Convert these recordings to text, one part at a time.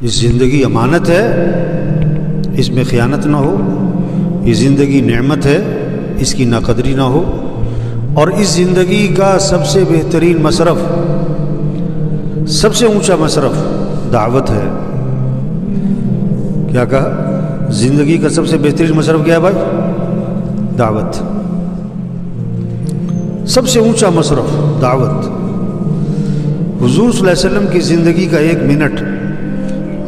یہ زندگی امانت ہے، اس میں خیانت نہ ہو، یہ زندگی نعمت ہے، اس کی ناقدری نہ ہو، اور اس زندگی کا سب سے بہترین مصرف، سب سے اونچا مصرف دعوت ہے۔ کیا کہا؟ زندگی کا سب سے بہترین مصرف کیا ہے بھائی؟ دعوت۔ سب سے اونچا مصرف دعوت۔ حضور صلی اللہ علیہ وسلم کی زندگی کا 1 منٹ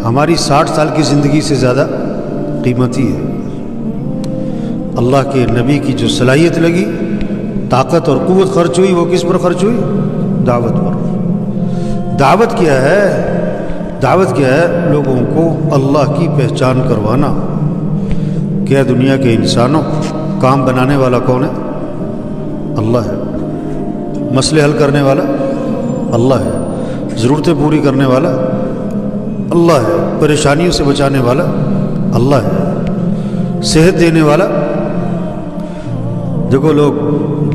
ہماری 60 سال کی زندگی سے زیادہ قیمتی ہے۔ اللہ کے نبی کی جو صلاحیت لگی، طاقت اور قوت خرچ ہوئی، وہ کس پر خرچ ہوئی؟ دعوت پر۔ دعوت کیا ہے؟ دعوت کیا ہے؟ لوگوں کو اللہ کی پہچان کروانا۔ کیا دنیا کے انسانوں، کام بنانے والا کون ہے؟ اللہ ہے۔ مسئلے حل کرنے والا اللہ ہے۔ ضرورتیں پوری کرنے والا اللہ ہے۔ پریشانیوں سے بچانے والا اللہ ہے۔ صحت دینے والا، دیکھو لوگ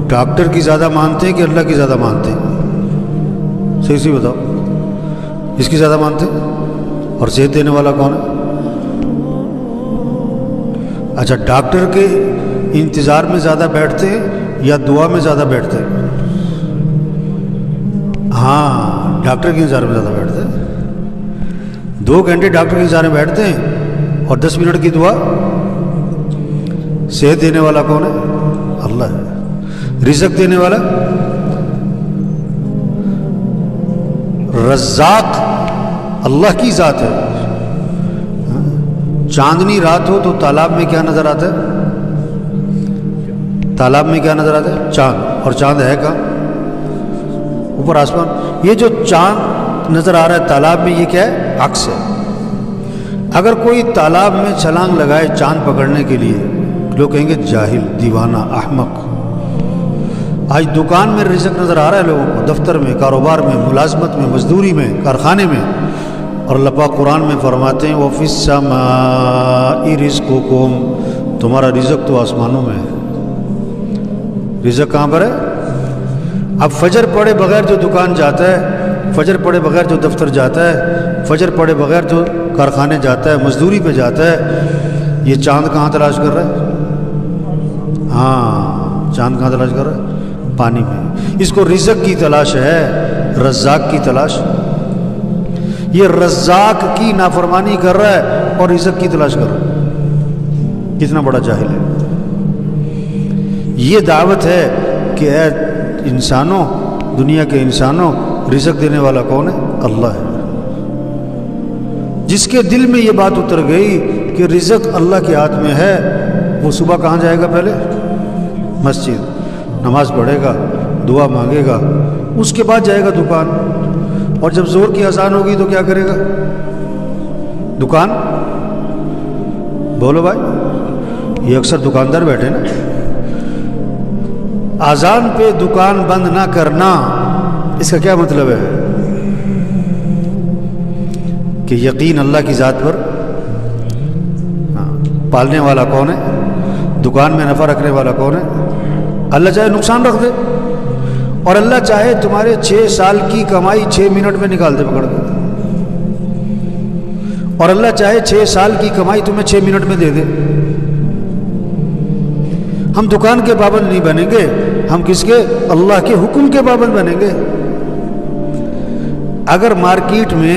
ڈاکٹر کی زیادہ مانتے ہیں کہ اللہ کی زیادہ مانتے ہیں؟ صحیح سی بتاؤ، اس کی زیادہ مانتے ہیں؟ اور صحت دینے والا کون ہے؟ اچھا، ڈاکٹر کے انتظار میں زیادہ بیٹھتے ہیں یا دعا میں زیادہ بیٹھتے ہیں؟ ہاں، ڈاکٹر کے انتظار میں زیادہ بیٹھتے ہیں۔ 2 گھنٹے ڈاکٹر کے انتظار میں بیٹھتے ہیں اور 10 منٹ کی دعا۔ صحت دینے والا کون ہے؟ اللہ ہے۔ رزق دینے والا رزاق اللہ کی ذات ہے۔ چاندنی رات ہو تو تالاب میں کیا نظر آتا ہے؟ تالاب میں کیا نظر آتا ہے؟ چاند۔ اور چاند ہے کہاں؟ اوپر آسمان۔ یہ جو چاند نظر آ رہا ہے تالاب میں، یہ کیا ہے؟ عکس ہے۔ اگر کوئی تالاب میں چھلانگ لگائے چاند پکڑنے کے لیے، لوگ کہیں گے جاہل، دیوانہ، احمق۔ آج دکان میں رزق نظر آ رہا ہے لوگوں کو، دفتر میں، کاروبار میں، ملازمت میں، مزدوری میں، کارخانے میں، اور اللہ پاک قرآن میں فرماتے ہیں وَفِي السَّمَاءِ رِزْقُكُمْ، تمہارا رزق تو آسمانوں میں ہے۔ رزق کہاں پر ہے؟ اب فجر پڑھے بغیر جو دکان جاتا ہے، فجر پڑھے بغیر جو دفتر جاتا ہے، فجر پڑھے بغیر جو کارخانے جاتا ہے، مزدوری پہ جاتا ہے، یہ چاند کہاں تلاش کر رہا ہے؟ ہاں، چاند کہاں تلاش کر رہا ہے؟ پانی میں۔ اس کو رزق کی تلاش ہے، رزاق کی تلاش۔ یہ رزاق کی نافرمانی کر رہا ہے اور رزق کی تلاش کر رہا ہے۔ کتنا بڑا جاہل ہے۔ یہ دعوت ہے کہ اے انسانوں، دنیا کے انسانوں، رزق دینے والا کون ہے؟ اللہ ہے۔ جس کے دل میں یہ بات اتر گئی کہ رزق اللہ کے ہاتھ میں ہے، وہ صبح کہاں جائے گا؟ پہلے مسجد، نماز پڑھے گا، دعا مانگے گا، اس کے بعد جائے گا دکان، اور جب زور کی اذان ہوگی تو کیا کرے گا؟ دکان۔ بولو بھائی، یہ اکثر دکاندار بیٹھے نا۔ اذان پہ دکان بند نہ کرنا، اس کا کیا مطلب ہے؟ کہ یقین اللہ کی ذات پر۔ پالنے والا کون ہے؟ دکان میں نفع رکھنے والا کون ہے؟ اللہ چاہے نقصان رکھ دے، اور اللہ چاہے تمہارے 6 سال کی کمائی 6 منٹ میں نکال دے پکڑ دے، اور اللہ چاہے 6 سال کی کمائی تمہیں 6 منٹ میں دے دے۔ ہم دکان کے پابند نہیں بنیں گے، ہم کس کے؟ اللہ کے حکم کے پابند بنیں گے۔ اگر مارکیٹ میں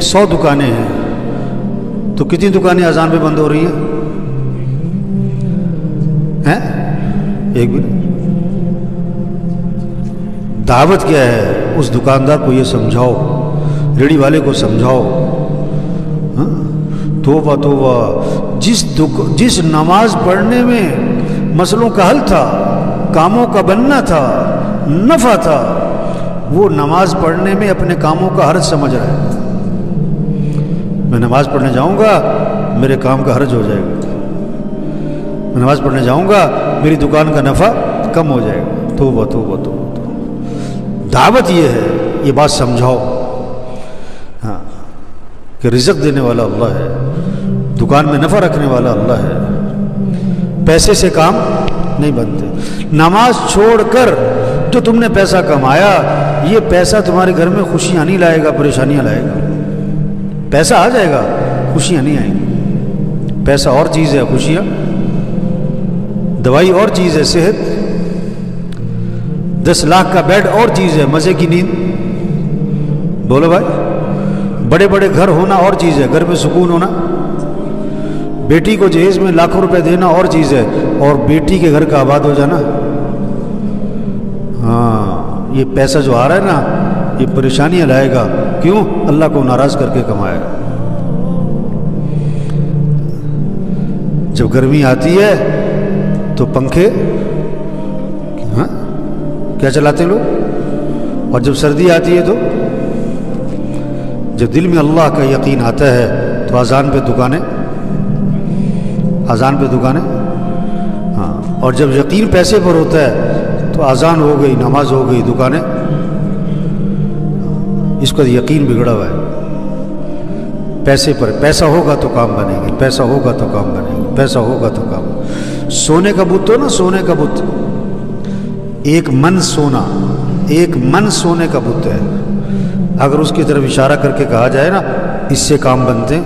100 دکانیں ہیں تو کتنی دکانیں اذان پہ بند ہو رہی ہیں؟ ایک بھی نہیں۔ دعوت کیا ہے؟ اس دکاندار کو یہ سمجھاؤ، ریڑھی والے کو سمجھاؤ، توبہ توبہ، جس نماز پڑھنے میں مسئلوں کا حل تھا، کاموں کا بننا تھا، نفع تھا، وہ نماز پڑھنے میں اپنے کاموں کا حرج سمجھ رہا ہے۔ میں نماز پڑھنے جاؤں گا، میرے کام کا حرج ہو جائے گا، میں نماز پڑھنے جاؤں گا، میری دکان کا نفع کم ہو جائے گا۔ توبہ توبہ توبہ۔ دعوت یہ ہے، یہ بات سمجھاؤ ہاں کہ رزق دینے والا اللہ ہے، دکان میں نفع رکھنے والا اللہ ہے، پیسے سے کام نہیں بنتے۔ نماز چھوڑ کر جو تم نے پیسہ کمایا، یہ پیسہ تمہارے گھر میں خوشیاں نہیں لائے گا، پریشانیاں لائے گا۔ پیسہ آ جائے گا، خوشیاں نہیں آئیں گی۔ پیسہ اور چیز ہے، خوشیاں، دوائی اور چیز ہے، صحت، 10 لاکھ کا بیڈ اور چیز ہے، مزے کی نیند، بولو بھائی، بڑے بڑے گھر ہونا اور چیز ہے، گھر میں سکون ہونا، بیٹی کو جہیز میں لاکھوں روپے دینا اور چیز ہے، اور بیٹی کے گھر کا آباد ہو جانا۔ ہاں، یہ پیسہ جو آ رہا ہے نا، یہ پریشانیاں لائے گا۔ کیوں؟ اللہ کو ناراض کر کے کمائے گا۔ جب گرمی آتی ہے تو پنکھے کیا چلاتے لوگ، اور جب سردی آتی ہے تو جب دل میں اللہ کا یقین آتا ہے تو اذان پہ دکانیں، اذان پہ دکانیں، ہاں، اور جب یقین پیسے پر ہوتا ہے تو اذان ہو گئی، نماز ہو گئی، دکانیں، اس کا یقین بگڑا ہوا ہے۔ پیسے پر، پیسہ ہوگا تو کام بنے گی، پیسہ ہوگا تو کام بنے گی، پیسہ ہوگا تو کام۔ سونے کا بت ہو نا، سونے کا بت، ایک من سونا، ایک من سونے کا بت ہے، اگر اس کی طرف اشارہ کر کے کہا جائے نا اس سے کام بنتے ہیں،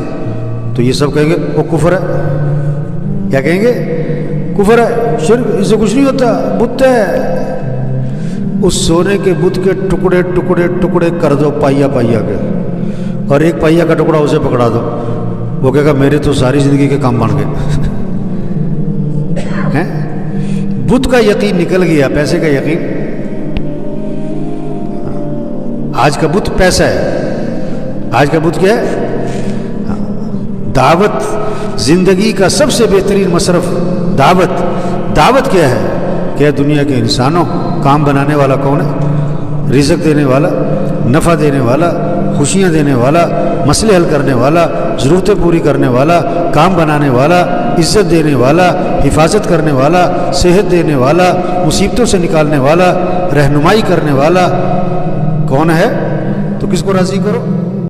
تو یہ سب کہیں گے وہ کفر ہے۔ کیا کہیں گے؟ کفر ہے، شرک، اس سے کچھ نہیں ہوتا، بت ہے۔ اس سونے کے بت کے ٹکڑے ٹکڑے ٹکڑے کر دو، پائیا پائیا کے، اور ایک پائیا کا ٹکڑا اسے پکڑا دو، وہ کہے گا میرے تو ساری زندگی کے کام بن گئے۔ بت کا یقین نکل گیا، پیسے کا یقین۔ آج کا بت پیسہ ہے، آج کا بت کیا ہے؟ دعوت، زندگی کا سب سے بہترین مصرف دعوت۔ دعوت کیا ہے کہ دنیا کے انسانوں، کام بنانے والا کون ہے؟ رزق دینے والا، نفع دینے والا، خوشیاں دینے والا، مسئلے حل کرنے والا، ضرورتیں پوری کرنے والا، کام بنانے والا، عزت دینے والا، حفاظت کرنے والا، صحت دینے والا، مصیبتوں سے نکالنے والا، رہنمائی کرنے والا کون ہے؟ تو کس کو راضی کرو؟